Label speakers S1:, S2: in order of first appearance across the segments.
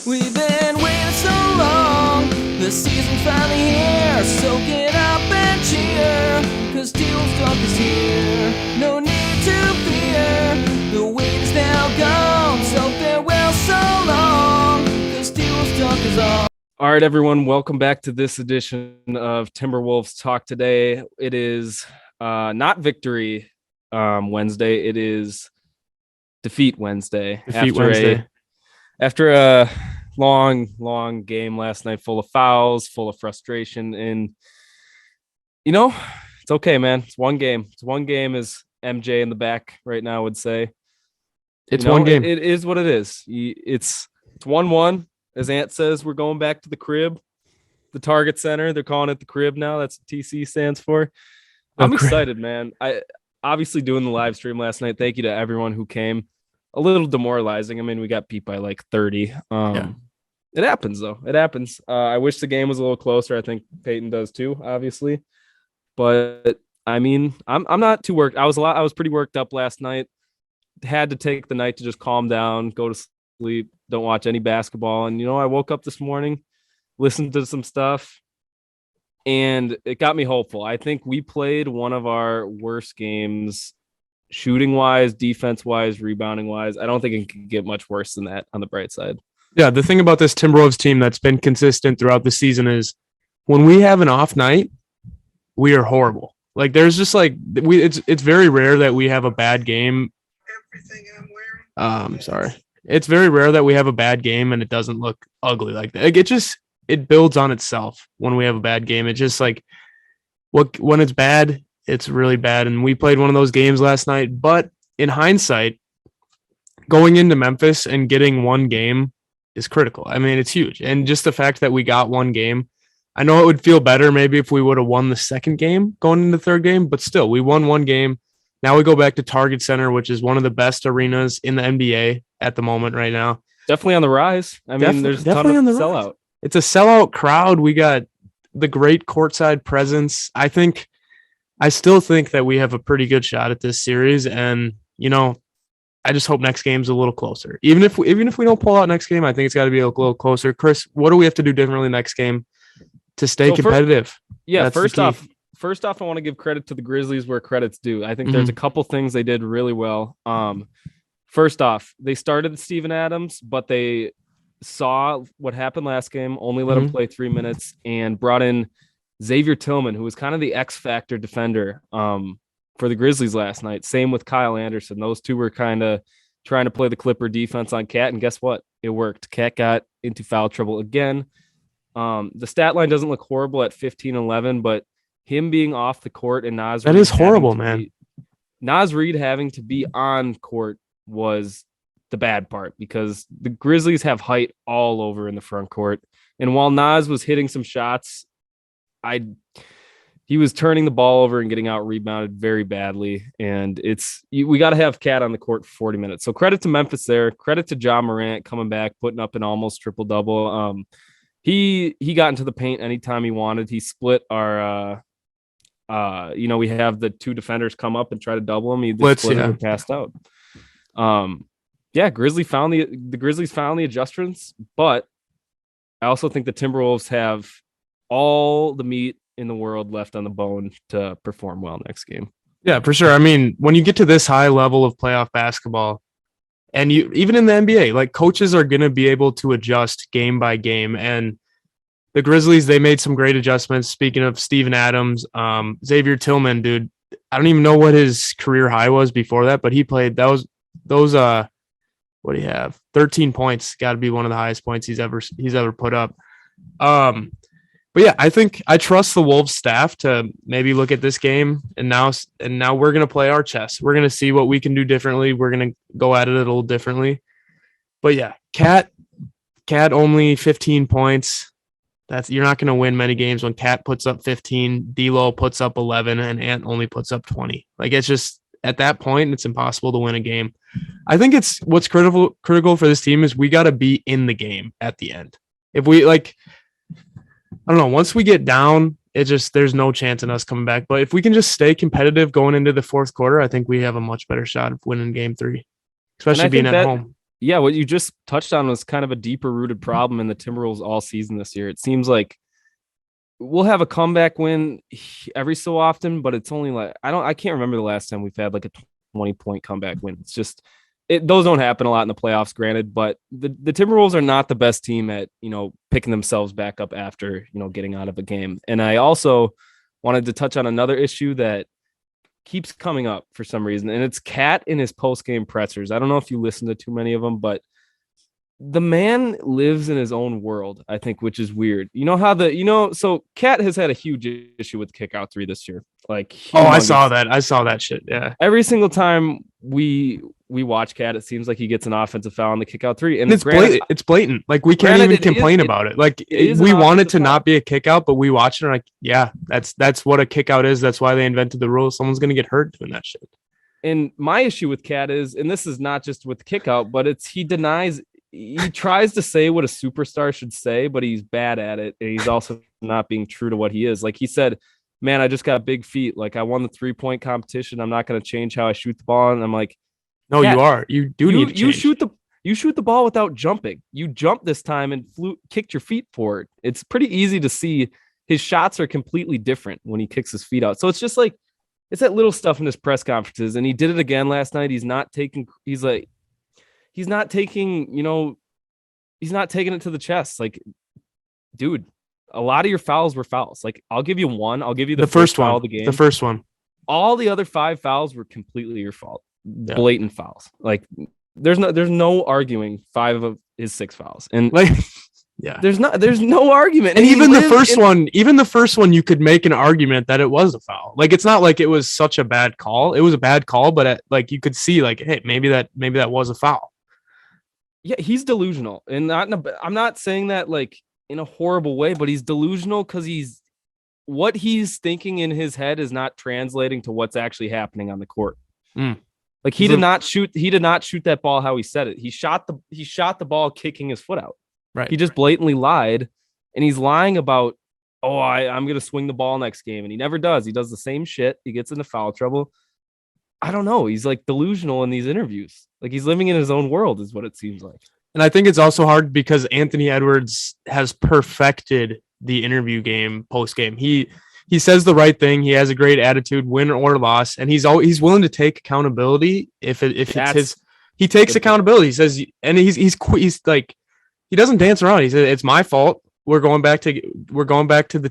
S1: We've been waiting so long, the season's finally here. Soak it up and cheer, cause Timberwolves Talk is here. No need to fear, the wait is now gone. So farewell so long, cause Timberwolves Talk is on. All right, everyone, welcome back to this edition of Timberwolves Talk. Today, it is not Victory Wednesday, it is Defeat Wednesday. After a long game last night, full of fouls, full of frustration, and it's okay, man. It's one game. It's one game, as MJ in the back right now would say.
S2: It's one game.
S1: It is what it is. It's 1-1. As Ant says, we're going back to the crib, the Target Center. They're calling it the crib now. That's what TC stands for. I'm excited, man. I obviously doing the live stream last night. Thank you to everyone who came. A little demoralizing. I mean, we got beat by like 30. It happens, though. It happens. I wish the game was a little closer. I think Peyton does too, obviously. But I mean, I'm not too worked. I was pretty worked up last night. Had to take the night to just calm down, go to sleep, don't watch any basketball. And I woke up this morning, listened to some stuff, and it got me hopeful. I think we played one of our worst games, shooting wise, defense wise, rebounding wise. I don't think it can get much worse than that on the bright side.
S2: Yeah, the thing about this Timberwolves team that's been consistent throughout the season is when we have an off night, we are horrible. Like there's just like it's very rare that we have a bad game. Everything I'm wearing. Sorry. It's very rare that we have a bad game and it doesn't look ugly like that. Like it builds on itself when we have a bad game. It's just like when it's bad, it's really bad. And we played one of those games last night. But in hindsight, going into Memphis and getting one game is critical. I mean, it's huge. And just the fact that we got one game, I know it would feel better maybe if we would have won the second game going into the third game, but still, we won one game. Now we go back to Target Center, which is one of the best arenas in the NBA at the moment right now.
S1: Definitely on the rise. I mean, there's a ton of sellout.
S2: It's a sellout crowd. We got the great courtside presence. I still think that we have a pretty good shot at this series. And, I just hope next game's a little closer. Even if we don't pull out next game, I think it's got to be a little closer. Chris, what do we have to do differently next game to stay competitive?
S1: First off, I want to give credit to the Grizzlies where credit's due. I think there's a couple things they did really well. First off, they started Steven Adams, but they saw what happened last game, only let him play 3 minutes, and brought in Xavier Tillman, who was kind of the X factor defender for the Grizzlies last night. Same with Kyle Anderson. Those two were kind of trying to play the Clipper defense on Cat, and guess what? It worked. Cat got into foul trouble again. The stat line doesn't look horrible at 15-11, but him being off the court and Naz
S2: Reid, that is horrible, man.
S1: Naz Reid having to be on court was the bad part because the Grizzlies have height all over in the front court. And while Naz was hitting some shots, he was turning the ball over and getting out rebounded very badly. And we got to have Cat on the court for 40 minutes. So credit to Memphis there. Credit to Ja Morant coming back, putting up an almost triple double. He got into the paint anytime he wanted. He split our we have the two defenders come up and try to double him. He split and passed out. Grizzlies found the adjustments, but I also think the Timberwolves have all the meat in the world left on the bone to perform well next game.
S2: Yeah, for sure. I mean, when you get to this high level of playoff basketball, and even in the NBA, like coaches are going to be able to adjust game by game. And the Grizzlies, they made some great adjustments. Speaking of Steven Adams, Xavier Tillman, dude, I don't even know what his career high was before that, but he played those what do you have? 13 points. Got to be one of the highest points he's ever put up. But yeah, I think I trust the Wolves staff to maybe look at this game and now we're going to play our chess. We're going to see what we can do differently. We're going to go at it a little differently. But yeah, Cat only 15 points. You're not going to win many games when Cat puts up 15, D'Lo puts up 11, and Ant only puts up 20. Like it's just at that point, it's impossible to win a game. I think it's what's critical for this team is we got to be in the game at the end. If we I don't know, once we get down, there's no chance in us coming back. But if we can just stay competitive going into the fourth quarter, I think we have a much better shot of winning game 3, especially being at home.
S1: yeah, what you just touched on was kind of a deeper rooted problem in the Timberwolves all season this year. It seems like we'll have a comeback win every so often, but it's only like I can't remember the last time we've had like a 20-point comeback win. It's just those don't happen a lot in the playoffs, granted, but the Timberwolves are not the best team at, picking themselves back up after, getting out of a game. And I also wanted to touch on another issue that keeps coming up for some reason, and it's Cat in his post-game pressers. I don't know if you listen to too many of them, but the man lives in his own world, I think, which is weird. You know how so Cat has had a huge issue with kick out three this year. Like, humongous.
S2: I saw that shit. Yeah.
S1: Every single time we watch Cat, it seems like he gets an offensive foul on the kick out three. And
S2: it's blatant. It's blatant. Like, we can't even complain about it. Like, we want it to not be a kick out, but we watch it and like, yeah, that's what a kick out is. That's why they invented the rule. Someone's going to get hurt doing that shit.
S1: And my issue with Cat is, and this is not just with kick out, but he tries to say what a superstar should say, but he's bad at it. And he's also not being true to what he is. Like, he said, man, I just got big feet. Like, I won the 3-point competition. I'm not going to change how I shoot the ball. And I'm like,
S2: no, you are. You do need to change.
S1: You shoot the ball without jumping. You jumped this time and kicked your feet forward. It's pretty easy to see his shots are completely different when he kicks his feet out. So it's just like, it's that little stuff in his press conferences. And he did it again last night. He's not taking it to the chest. Like, dude, a lot of your fouls were fouls. Like, I'll give you one. I'll give you the first foul of the game.
S2: The first one.
S1: All the other 5 fouls were completely your fault. Yeah. Blatant fouls. Like, there's no arguing 5 of his 6 fouls. And like, yeah, there's no argument.
S2: And even the first one, you could make an argument that it was a foul. Like, it's not like it was such a bad call. It was a bad call, but you could see, like, hey, maybe that was a foul.
S1: Yeah, he's delusional, and I'm not saying that like in a horrible way, but he's delusional because what he's thinking in his head is not translating to what's actually happening on the court. Like, he did not shoot that ball how he said it. He shot the ball kicking his foot out.
S2: Right.
S1: He just blatantly lied, and he's lying about, I'm going to swing the ball next game, and he never does. He does the same shit. He gets into foul trouble. I don't know. He's like delusional in these interviews. Like, he's living in his own world is what it seems like.
S2: And I think it's also hard because Anthony Edwards has perfected the interview game post game. He says the right thing. He has a great attitude, win or loss, and he's willing to take accountability if it's his. He takes accountability. He says, and he's like, he doesn't dance around. He said, it's my fault. We're going back to the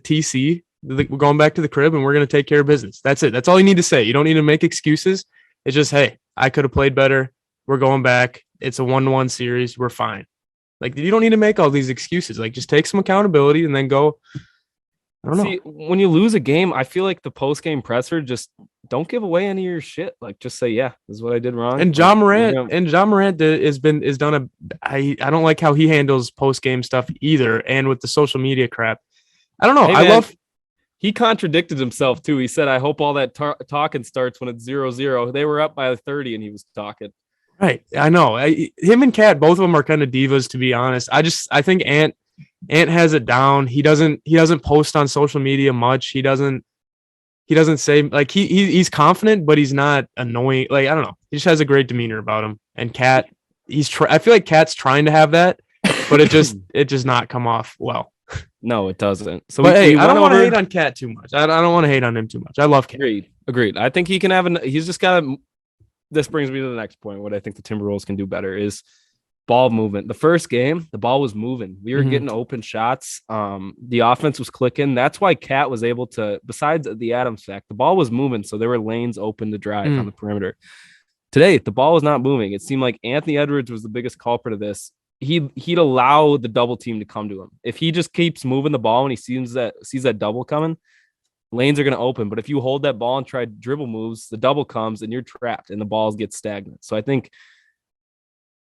S2: TC. We're going back to the crib, and we're going to take care of business. That's it. That's all you need to say. You don't need to make excuses. It's just, hey, I could have played better. We're going back. It's a 1-1 series. We're fine. Like, you don't need to make all these excuses. Like, just take some accountability and then go. I don't know. See,
S1: when you lose a game, I feel like the post-game presser, just don't give away any of your shit. Like, just say, yeah, this is what I did wrong.
S2: And John Morant has done I don't like how he handles post-game stuff either. And with the social media crap, I don't know.
S1: Hey, he contradicted himself too. He said, I hope all that talking starts when it's 0-0. They were up by 30 and he was talking.
S2: Right. I know. Him and Kat, both of them are kind of divas, to be honest. I think Ant has it down. He doesn't post on social media much. He doesn't say, like, he's confident, but he's not annoying. Like, I don't know. He just has a great demeanor about him. And Kat, I feel like Kat's trying to have that, but it just not come off well.
S1: No, it doesn't. So,
S2: but I don't want to hate on Kat too much. I don't want to hate on him too much. I love Kat.
S1: Agreed. I think he can have he's just got to. This brings me to the next point. What I think the Timberwolves can do better is ball movement. The first game, the ball was moving. We were getting open shots. The offense was clicking. That's why Kat was able to, besides the Adams fact, the ball was moving. So there were lanes open to drive on the perimeter. Today, the ball was not moving. It seemed like Anthony Edwards was the biggest culprit of this. He'd allow the double team to come to him. If he just keeps moving the ball and he sees that double coming, lanes are going to open. But if you hold that ball and try dribble moves, the double comes and you're trapped and the balls get stagnant. So I think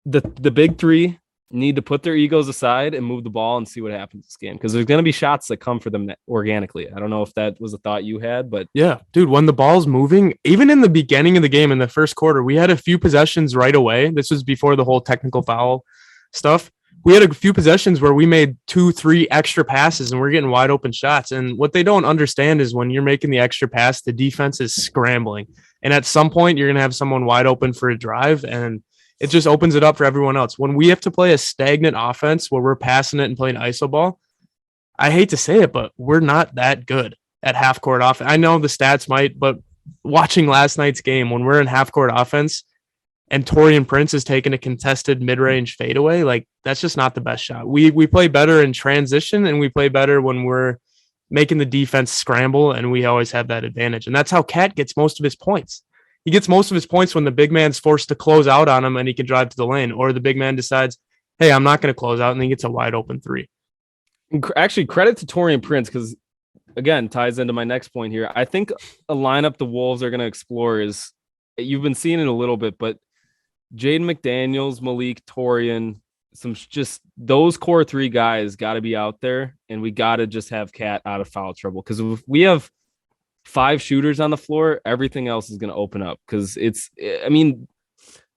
S1: the big three need to put their egos aside and move the ball and see what happens this game, because there's going to be shots that come for them organically. I don't know if that was a thought you had, but
S2: yeah, dude, when the ball's moving, even in the beginning of the game, in the first quarter, we had a few possessions right away. This was before the whole technical foul stuff. We had a few possessions where we made 2-3 extra passes and we're getting wide open shots. And what they don't understand is when you're making the extra pass, the defense is scrambling. And at some point you're going to have someone wide open for a drive. And It just opens it up for everyone else. When we have to play a stagnant offense where we're passing it and playing iso ball, I hate to say it, but we're not that good at half court offense. I know the stats might, but watching last night's game, when we're in half court offense and Torian Prince is taking a contested mid-range fadeaway, like that's just not the best shot. We play better in transition, and we play better when we're making the defense scramble, and we always have that advantage. And that's how Cat gets most of his points. He gets most of his points when the big man's forced to close out on him and he can drive to the lane, or the big man decides, hey, I'm not going to close out, and then he gets a wide open three.
S1: Actually, credit to Torian Prince, because again, ties into my next point here. I think a lineup the Wolves are going to explore is, you've been seeing it a little bit, but Jaden McDaniels, Malik, Torian, just those core three guys got to be out there, and we got to just have Cat out of foul trouble, because if we have 5 shooters on the floor, everything else is going to open up. Because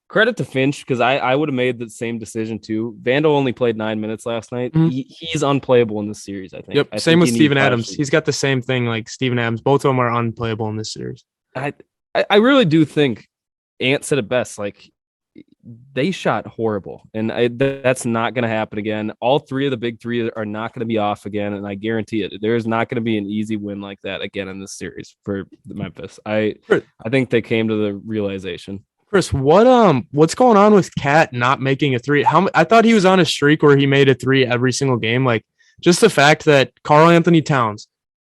S1: credit to Finch, because I would have made the same decision too. Vandal only played 9 minutes last night.
S2: Mm-hmm.
S1: He's unplayable in this series, I think.
S2: Yep. Same with Steven Adams. He's got the same thing like Steven Adams. Both of them are unplayable in this series.
S1: I really do think Ant said it best. Like, they shot horrible, and that's not going to happen again. All 3 of the big 3 are not going to be off again, and I guarantee it. There's not going to be an easy win like that again in this series for Memphis. I think they came to the realization.
S2: Chris, what's going on with Cat not making a 3? I thought he was on a streak where he made a 3 every single game. Like, just the fact that Karl Anthony Towns,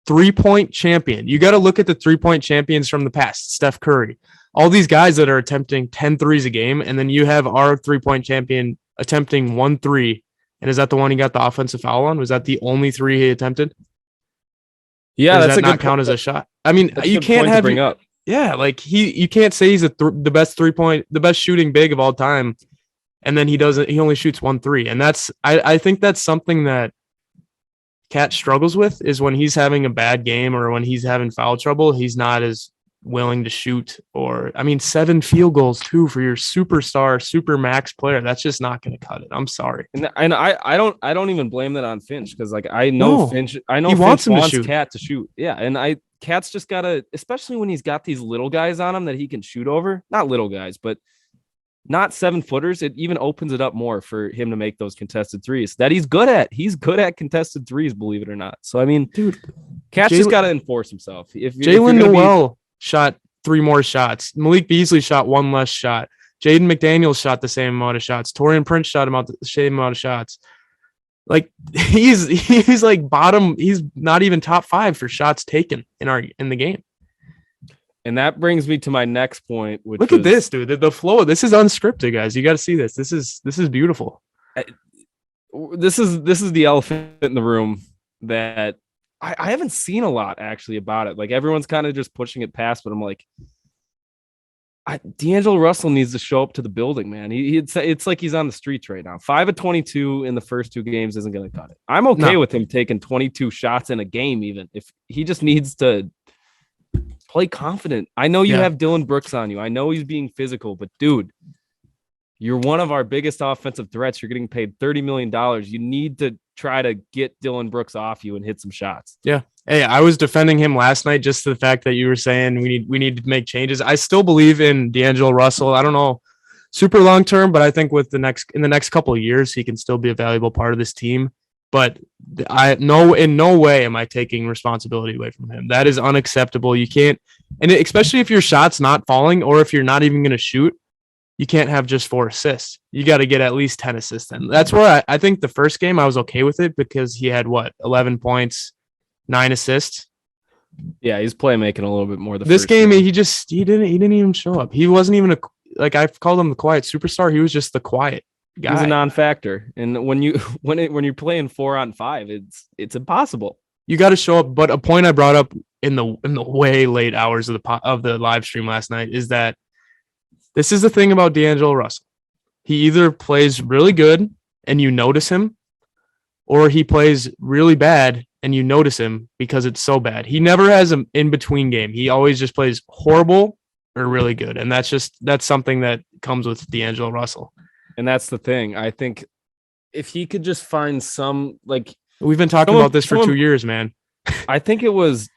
S2: 3-point champion. You got to look at the 3-point champions from the past. Steph Curry. All these guys that are attempting 10 threes a game, and then you have our 3-point champion attempting 1 3. And is that the one he got the offensive foul on? Was that the only 3 he attempted?
S1: Yeah,
S2: that's a good count as a shot. I mean, you can't have bring up. Yeah, like you can't say he's the best shooting big of all time, and then he only shoots 1 3. And I think that's something that Cat struggles with, is when he's having a bad game or when he's having foul trouble, he's not as willing to shoot. 7 field goals too for your superstar, super max player. That's just not going to cut it. I'm sorry.
S1: And I don't even blame that on Finch, because like I know Finch
S2: wants
S1: Cat to shoot. Yeah, and Cat's just gotta, especially when he's got these little guys on him that he can shoot over. Not little guys, but not 7-footers. It even opens it up more for him to make those contested threes that he's good at. He's good at contested threes, believe it or not. So I mean, dude, Cat's just got to enforce himself. If
S2: Jalen Noel shot 3 more shots, Malik Beasley shot 1 less shot, Jaden McDaniels shot the same amount of shots, Torian Prince shot about the same amount of shots. Like, he's like bottom. He's not even top 5 for shots taken in the game.
S1: And that brings me to my next point. Which
S2: look at this, dude. The flow. This is unscripted, guys. You got to see this. This is beautiful.
S1: This is the elephant in the room that I haven't seen a lot actually about it. Like, everyone's kind of just pushing it past, but I'm like, D'Angelo Russell needs to show up to the building, man. It's like he's on the streets right now. 5 of 22 in the first 2 games isn't going to cut it. I'm okay with him taking 22 shots in a game, even if he just needs to play confident. I know you have Dylan Brooks on you. I know he's being physical, but dude, you're one of our biggest offensive threats. You're getting paid $30 million. You need to try to get Dylan Brooks off you and hit some shots. Yeah.
S2: Hey, I was defending him last night just to the fact that you were saying we need to make changes. I still believe in D'Angelo Russell. I don't know super long term, but I think in the next couple of years he can still be a valuable part of this team. But in no way am I taking responsibility away from him. That is unacceptable. You can't, and especially if your shot's not falling, or if you're not even going to shoot, you can't have just 4 assists. You got to get at least 10 assists. And that's where I think the first game I was okay with it, because he had 11 points, 9 assists.
S1: Yeah, he's playmaking a little bit more.
S2: This game, he didn't even show up. He wasn't even I've called him the quiet superstar. He was just the quiet guy.
S1: He's a non-factor. And when you're playing 4-on-5, it's impossible.
S2: You got to show up. But a point I brought up in the way late hours of the live stream last night is that this is the thing about D'Angelo Russell. He either plays really good and you notice him, or he plays really bad and you notice him because it's so bad. He never has an in-between game. He always just plays horrible or really good. And that's something that comes with D'Angelo Russell.
S1: And that's the thing. I think if he could just find some, like,
S2: we've been talking about this for 2 years, man.
S1: I think it was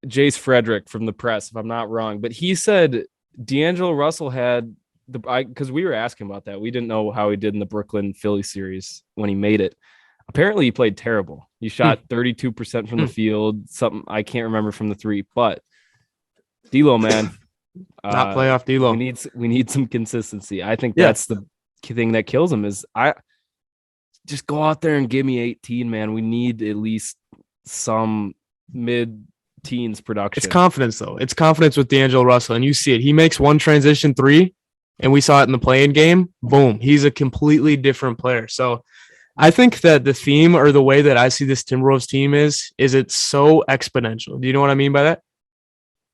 S1: Jace Frederick from the Press, if I'm not wrong, but he said D'Angelo Russell had because we were asking about that. We didn't know how he did in the Brooklyn Philly series when he made it. Apparently, he played terrible. He shot 32% from the field, something I can't remember from the three. But D'Lo, man,
S2: Not playoff D'Lo.
S1: We need some consistency. I think that's the thing that kills him. Is I just go out there and give me 18, man. We need at least some mid-teens production.
S2: It's confidence, though. It's confidence with D'Angelo Russell, and you see it. He makes one transition three, and we saw it in the play-in game. Boom. He's a completely different player. So I think that the theme or the way that I see this Timberwolves team is it's so exponential. Do you know what I mean by that?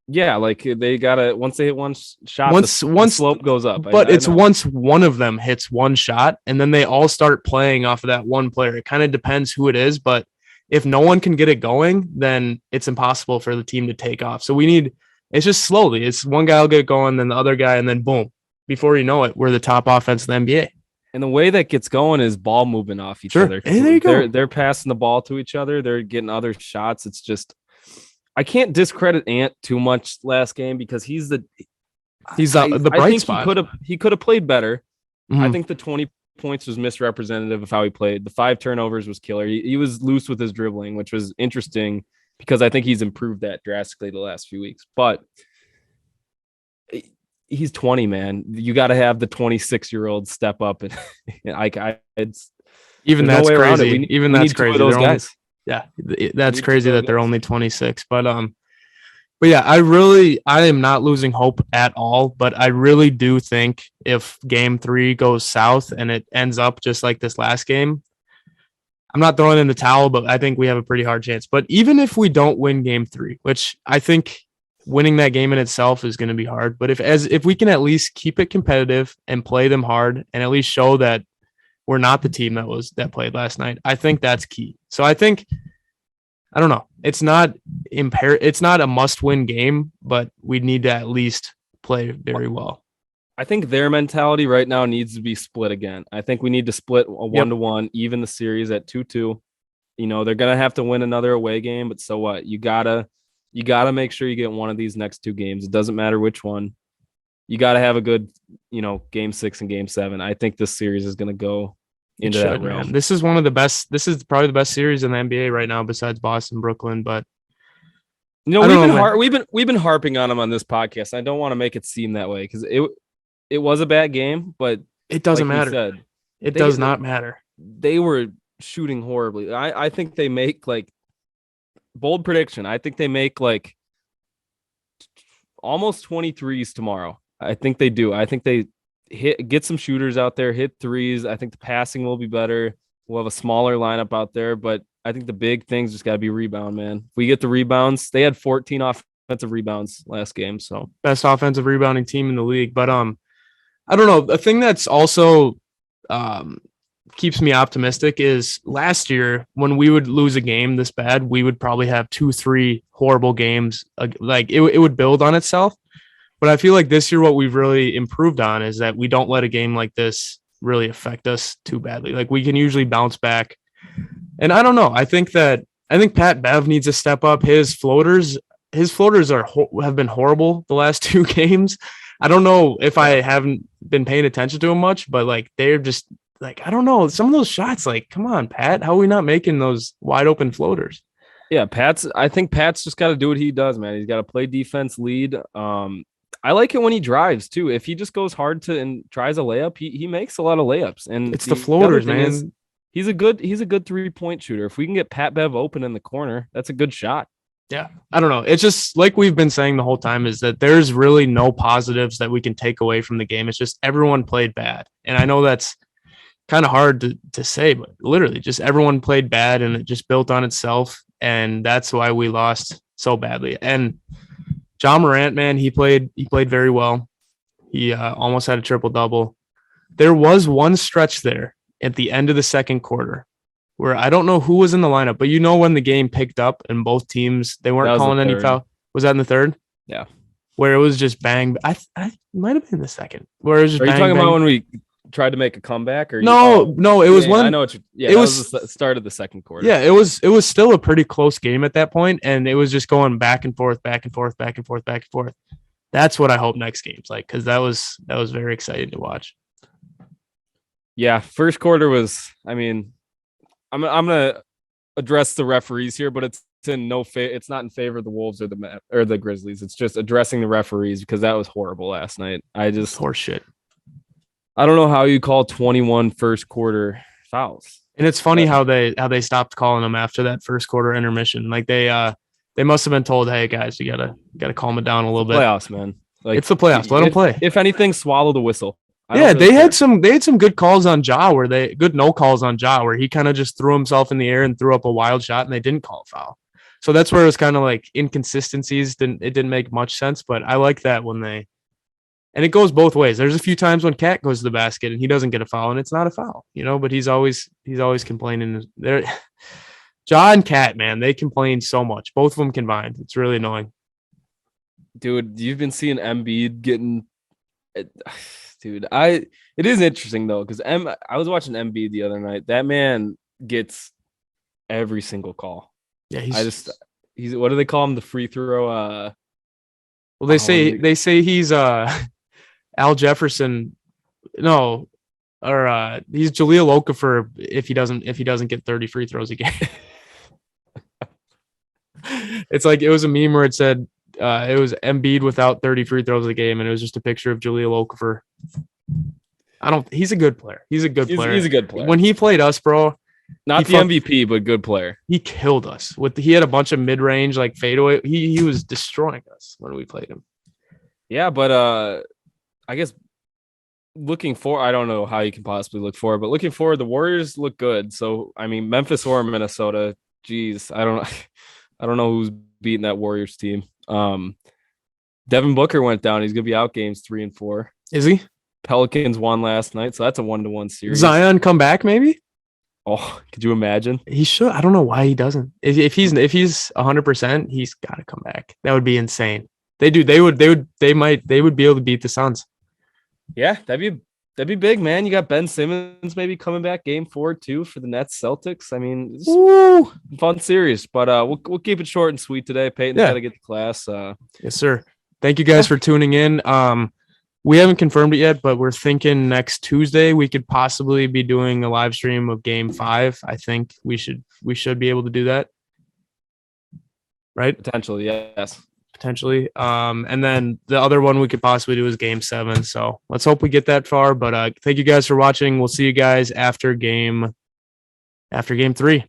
S1: Yeah, like they gotta once they hit one shot, the slope goes up.
S2: But it's once one of them hits one shot, and then they all start playing off of that one player. It kind of depends who it is, but if no one can get it going, then it's impossible for the team to take off. So it's just slowly. It's one guy will get it going, then the other guy, and then boom. Before you know it, we're the top offense in the NBA.
S1: And the way that gets going is ball moving off each other.
S2: Hey, there you go.
S1: They're passing the ball to each other. They're getting other shots. It's just I can't discredit Ant too much last game because he's the bright spot. He could have played better. Mm-hmm. I think the 20 points was misrepresentative of how he played. The 5 turnovers was killer. He was loose with his dribbling, which was interesting because I think he's improved that drastically the last few weeks. But he's 20, man. You got to have the 26-year-old step up, and that's crazy. Even that's crazy.
S2: Those guys. Yeah, that's crazy that they're only 26. But yeah, I am not losing hope at all. But I really do think if Game 3 goes south and it ends up just like this last game, I'm not throwing in the towel, but I think we have a pretty hard chance. But even if we don't win Game 3, which I think winning that game in itself is going to be hard, but if we can at least keep it competitive and play them hard and at least show that we're not the team that played last night, I think that's key. So I think, I don't know, it's not a must-win game, but we need to at least play very well.
S1: I think their mentality right now needs to be split again. I think we need to split a 1-1, even the series at 2-2. You know, they're going to have to win another away game, but so what? You gotta make sure you get one of these next 2 games. It doesn't matter which one. You got to have a good, Game 6 and Game 7. I think this series is going to go into that realm.
S2: This is one of the best. This is probably the best series in the NBA right now, besides Boston, Brooklyn. But
S1: we've been harping on them on this podcast. I don't want to make it seem that way because it was a bad game, but
S2: it doesn't matter. It does not matter.
S1: They were shooting horribly. I think they make bold prediction. I think they make almost 23s tomorrow. I think they do. I think they get some shooters out there, hit threes. I think the passing will be better. We'll have a smaller lineup out there, but I think the big things just got to be rebound, man. If we get the rebounds, they had 14 offensive rebounds last game. So
S2: best offensive rebounding team in the league. But I don't know. The thing that's also keeps me optimistic is last year when we would lose a game this bad, we would probably have 2-3 horrible games. It would build on itself. But I feel like this year what we've really improved on is that we don't let a game like this really affect us too badly. We can usually bounce back. And I don't know. I think Pat Bev needs to step up. His floaters have been horrible the last 2 games. I don't know if I haven't been paying attention to him much, but they're just I don't know. Some of those shots, come on, Pat, how are we not making those wide open floaters?
S1: Yeah, I think Pat's just got to do what he does, man. He's got to play defense, lead. I like it when he drives too. If he just goes hard and tries a layup, he makes a lot of layups. And
S2: it's the floaters, man.
S1: He's a good 3-point shooter. If we can get Pat Bev open in the corner, that's a good shot.
S2: Yeah. I don't know. It's just like we've been saying the whole time is that there's really no positives that we can take away from the game. It's just everyone played bad. And I know that's kind of hard to say, but literally just everyone played bad and it just built on itself. And that's why we lost so badly. And John Morant, man, he played very well. He almost had a triple-double. There was one stretch there at the end of the second quarter where I don't know who was in the lineup, but when the game picked up and both teams, they weren't calling any foul. Was that in the third?
S1: Yeah.
S2: Where it was just bang. I might have been the second. Where it was just
S1: Are you
S2: bang,
S1: talking
S2: bang.
S1: about when we tried to make a comeback? Or
S2: no, it was one.
S1: I know what it was the start of the second quarter.
S2: Yeah, it was still a pretty close game at that point, and it was just going back and forth. But That's what I hope next game's like, because that was very exciting to watch.
S1: Yeah, first quarter was. I mean, I'm gonna address the referees here, but it's it's not in favor of the Wolves or the Grizzlies. It's just addressing the referees because that was horrible last night.
S2: Horse shit.
S1: I don't know how you call 21 first quarter fouls.
S2: And it's funny how they stopped calling them after that first quarter intermission. Like they must have been told, "Hey guys, you gotta calm it down a little bit."
S1: Playoffs, man. Like
S2: it's the playoffs. Let them play.
S1: If anything, swallow the whistle.
S2: They had some good calls on Ja good no calls on Ja where he kind of just threw himself in the air and threw up a wild shot and they didn't call a foul. So that's where it was kind of like inconsistencies. It didn't make much sense, but I like that and it goes both ways. There's a few times when Cat goes to the basket and he doesn't get a foul and it's not a foul, but he's always complaining. There, Ja and Cat, man, they complain so much. Both of them combined. It's really annoying.
S1: Dude, you've been seeing Embiid getting. Dude, it is interesting though because I was watching Embiid the other night. That man gets every single call.
S2: Yeah,
S1: he's what do they call him? The free throw.
S2: Well, they say he's Al Jefferson. No, or he's Jahlil Okafor if he doesn't get 30 free throws a game. It's like it was a meme where it said it was Embiid without 30 free throws a game, and it was just a picture of Jahlil Okafor. He's a good player. He's a good player.
S1: He's a good player.
S2: When he played us, bro,
S1: not the MVP, but good player.
S2: He killed us. He had a bunch of mid-range like fadeaway. He was destroying us when we played him.
S1: Yeah, but I guess looking forward, I don't know how you can possibly look forward, but looking forward, the Warriors look good. So I mean, Memphis or Minnesota, geez, I don't know who's beating that Warriors team. Devin Booker went down. He's gonna be out games 3 and 4.
S2: Is he?
S1: Pelicans won last night, so that's a 1-1 series.
S2: Zion come back maybe?
S1: Oh, could you imagine?
S2: He should. I don't know why he doesn't. If he's 100%, he's got to come back. That would be insane. They would be able to beat the Suns.
S1: Yeah, that'd be big, man. You got Ben Simmons maybe coming back game 4 too for the Nets Celtics. I mean, it's fun series, but we'll keep it short and sweet today. Peyton's got to get to class.
S2: Yes, sir. Thank you guys for tuning in. We haven't confirmed it yet, but we're thinking next Tuesday we could possibly be doing a live stream of Game 5. I think we should be able to do that, right?
S1: Potentially, yes.
S2: Potentially. And then the other one we could possibly do is Game 7. So let's hope we get that far. But thank you guys for watching. We'll see you guys after game 3.